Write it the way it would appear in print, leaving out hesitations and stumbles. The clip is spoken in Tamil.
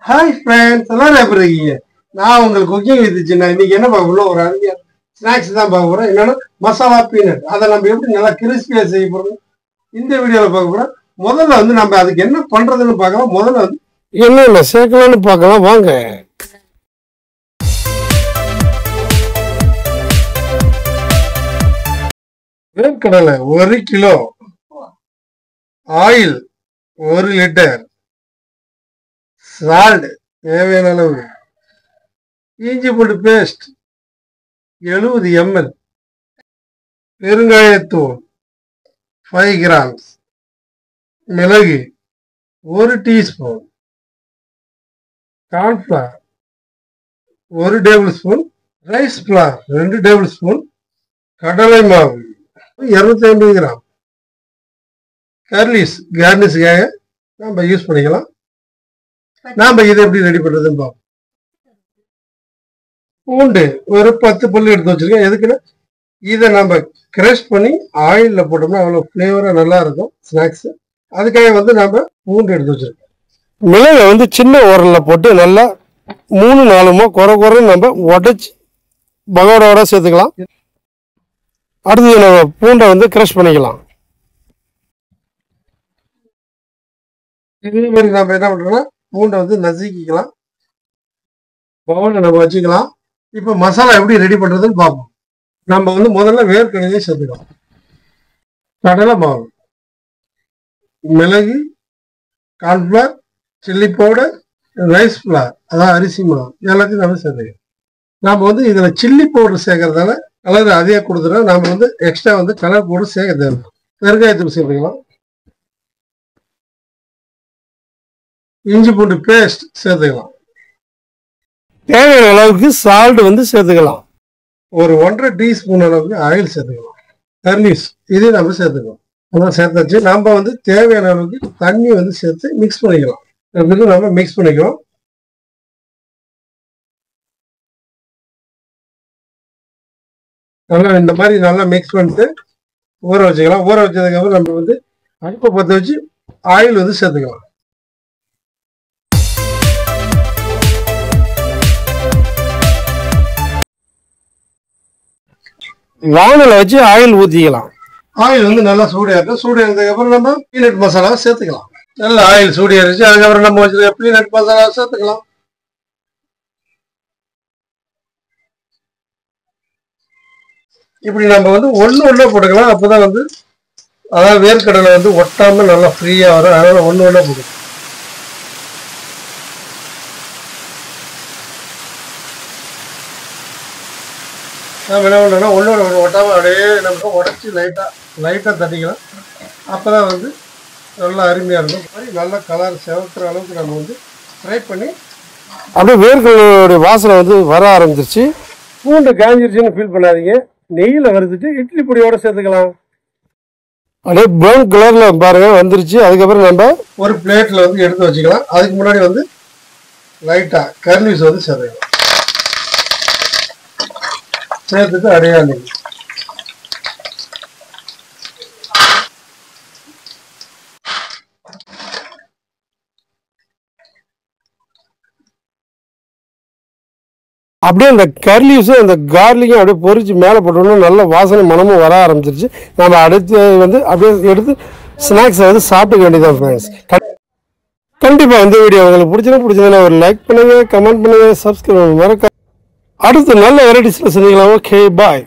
ஹாய் ஃப்ரெண்ட்ஸ், எல்லாரும் எப்படி இருக்கீங்க? நான் உங்களுக்கு குக்கிங் வித்துச்சுன்னா இன்னைக்கு என்ன பார்க்க போறோம்? ஒரு அருமையான ஸ்நாக்ஸ் தான் பார்க்க போறோம். என்னன்னா மசாலா பீனட். அதை நம்ம எப்படி நல்லா கிறிஸ்பியா செய்ய போறோம் இந்த வீடியோல பார்க்க போறோம். முதல்ல வந்து நம்ம அதுக்கு என்ன பண்றதுன்னு பார்க்கலாம். முதல்ல வந்து என்னென்ன சேர்க்கலாம்னு பார்க்கலாம் வாங்க. வேர்க்கடலை 1 கிலோ, ஆயில் 1 லிட்டர், சால்ட் தேவையான அளவு, இஞ்சி பூண்டு பேஸ்ட் 70 ml, பெருங்காயத்தூள் 5 கிராம்ஸ், மிளகு 1 teaspoon, cornflour 1 table spoon, rice flower 2 table spoon, கடலை மாவு 250 கிராம், கர்லிஸ் கார்னிஷுக்காக நம்ம யூஸ் பண்ணிக்கலாம். நாம இதை எப்படி ரெடி பண்றதுன்னு பார்ப்போம். பூண்டு ஒரு 10 பல்லு எடுத்து வச்சிருக்கேன். எதுக்குன்னா இதை நம்ம கிரஷ் பண்ணி ஆயிலில் போட்டோம்னா அவ்வளோ ஃப்ளேவராக நல்லா இருக்கும் ஸ்நாக்ஸ். அதுக்காக வந்து நம்ம பூண்டு எடுத்து வச்சிருக்கோம். மிளகை வந்து சின்ன உரலில் போட்டு நல்லா 3-4 குறைன்னு நம்ம உடச்சி பகோடோட சேர்த்துக்கலாம். அடுத்தது நம்ம பூண்டை வந்து கிரஷ் பண்ணிக்கலாம். இதே மாதிரி நம்ம என்ன பண்ணுறோம்னா பூண்டை வந்து நசுக்கிக்கலாம். பவுலில் நம்ம வச்சுக்கலாம். இப்போ மசாலா எப்படி ரெடி பண்ணுறதுன்னு பார்ப்போம். நம்ம வந்து முதல்ல வேர்க்கடலையே சேர்த்துக்கலாம். கடலை மாவு, மிளகு, cornflour, chilli powder, rice flower அதான் அரிசி மாவு எல்லாத்தையும் நம்ம சேர்த்துக்கலாம். நாம் வந்து இதில் சில்லி பவுடர் சேர்க்கறதால கலர் அதே கொடுத்துட்டோம். நம்ம வந்து எக்ஸ்ட்ரா வந்து கலர் பவுடர் சேர்க்க தேவை. பெருங்காயத்தூள் சேர்த்துக்கலாம். இஞ்சி பூண்டு பேஸ்ட் சேர்த்துக்கலாம். தேவையான அளவுக்கு சால்ட் வந்து சேர்த்துக்கலாம். ஒரு 1.5 டீஸ்பூன் அளவுக்கு ஆயில் சேர்த்துக்கலாம். கர்லிஸ் இதே நம்ம சேர்த்துக்கலாம். அதான் சேர்த்தாச்சு. நம்ம வந்து தேவையான அளவுக்கு தண்ணி வந்து சேர்த்து மிக்ஸ் பண்ணிக்கலாம். நம்ம மிக்ஸ் பண்ணிக்கிறோம். நல்லா இந்த மாதிரி நல்லா மிக்ஸ் பண்ணிட்டு ஊற வச்சுக்கலாம். ஊற வச்சதுக்கப்புறம் நம்ம வந்து அடுப்பை பற்ற வச்சு ஆயில் வந்து சேர்த்துக்கலாம். வானலை வச்சு ஆயில் ஊற்றிக்கலாம். ஆயில் வந்து நல்லா சூடாயிடும். சூடானதுக்கு அப்புறம் நம்ம பீனட் மசாலாவை சேர்த்துக்கலாம். நல்லா ஆயில் சூடாயிருச்சு. அதுக்கப்புறம் நம்ம வச்சுருக்க பீனட் மசாலாவை சேர்த்துக்கலாம். இப்படி நம்ம வந்து ஒன்று போட்டுக்கலாம். அப்போதான் வந்து அதாவது வேர்க்கடலை வந்து ஒட்டாமல் நல்லா ஃப்ரீயாக வரும். அதனால ஒன்று போட்டுக்கலாம். நம்ம என்ன பண்ணுறோம்னா ஒன்று ஒட்டாமல் அப்படியே நம்ம உடச்சி லைட்டாக தட்டிக்கலாம். அப்போ தான் வந்து நல்லா அருமையாக இருக்கும். மாதிரி நல்ல கலர் செவக்கிற அளவுக்கு நம்ம வந்து ஃப்ரை பண்ணி அப்படியே வேர்க்கடலையோடைய வாசனை வந்து வர ஆரம்பிச்சிருச்சு. பூண்டு காஞ்சிருச்சுன்னு ஃபீல் பண்ணாதீங்க. நெய்யில் வறுத்துட்டு இட்லி பொடியோட சேர்த்துக்கலாம். அப்படியே ப்ரௌன் கலரில் பாருங்க வந்துருச்சு. அதுக்கப்புறம் நம்ம ஒரு பிளேட்டில் வந்து எடுத்து வச்சுக்கலாம். அதுக்கு முன்னாடி வந்து லைட்டாக கர்லிஸ் வந்து சேர்த்துக்கலாம். சேர்த்துட்டு அடையாளி அப்படியே அந்த கர்லிஸும் அந்த கார்லிக்கும் அப்படியே பொரிச்சு மேலே போட்டோம்னா நல்ல வாசனை மனமும் வர ஆரம்பிச்சிருச்சு. நம்ம அடுத்து வந்து அப்படியே எடுத்து ஸ்நாக்ஸை வந்து சாப்பிட்டுக்க வேண்டியதான் ஃப்ரெண்ட்ஸ். கண்டிப்பாக இந்த வீடியோ உங்களுக்கு பிடிச்சதுன்னா ஒரு லைக் பண்ணுங்க, கமெண்ட் பண்ணுங்க, சப்ஸ்கிரைப் பண்ணுங்க. மறக்க அடுத்து நல்ல வெரைட்டிஸில் செஞ்சுக்கலாம். Okay bye.